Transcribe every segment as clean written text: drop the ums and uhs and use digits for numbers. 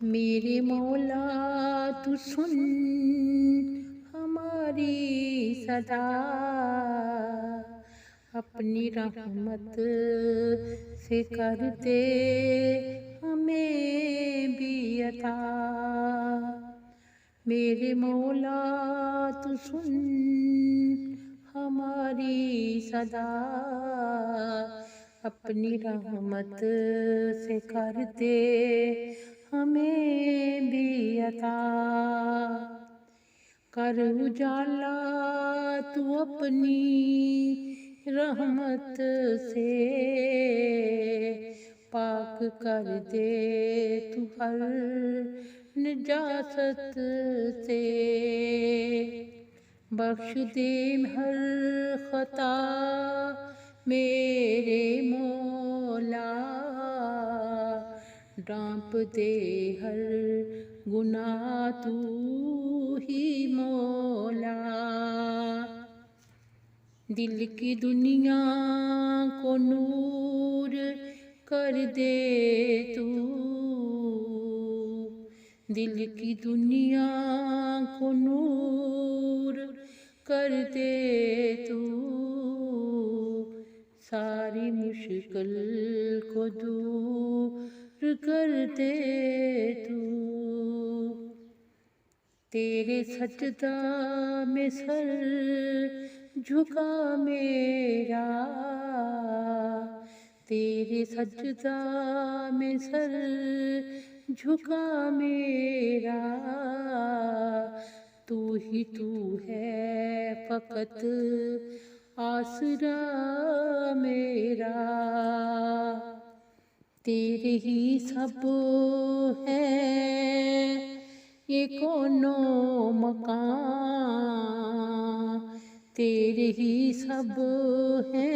میرے مولا تو سن ہماری صدا، اپنی رحمت سے کر دے ہمیں بھی عطا۔ میرے مولا تو سن ہماری صدا، اپنی رحمت سے کر دے ہمیں بھی عطا۔ کر اجالا تو اپنی رحمت سے، پاک کر دے تو ہر نجاست سے، بخش دے ہر خطا میرے مولا، ڈھانپ دے ہر گناہ تو ہی مولا۔ دل کی دنیا کو نور کر دے تو، دل کی دنیا کو نور کر دے تو، ساری مشکل کو دور کر دے تو۔ تیرے سجدہ میں سر جھکا میرا، تیرے سجدہ میں سر جھکا میرا، تو ہی تو ہے فقط آسرا میرا۔ تیرے ہی سب ہے یہ کون و مکان، تیرے ہی سب ہے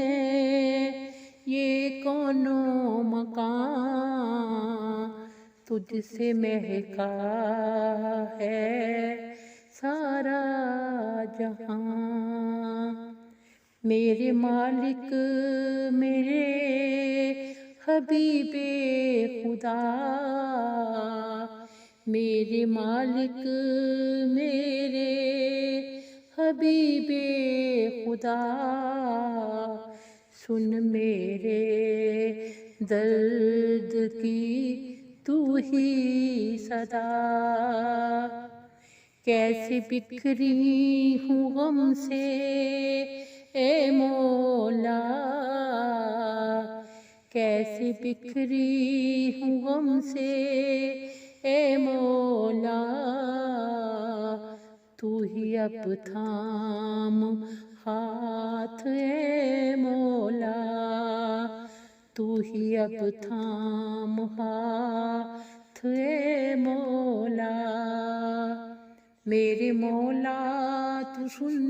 یہ کون و مکان، تجھ سے مہکا ہے سارا جہاں۔ میرے مالک میرے حبیب خدا، میرے مالک میرے حبیب خدا، سن میرے درد کی تو ہی صدا۔ کیسے بکھری ہوں غم سے اے مولا، کیسے بکھری ہوں غم سے اے مولا، تو ہی اب تھام ہاتھ اے مولا، تو ہی اب تھام ہاتھ اے مولا۔ میرے مولا تو سن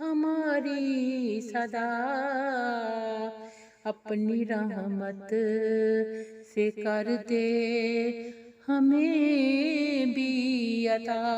ہماری صدا، اپنی رحمت سے کر دے ہمیں بھی عطا۔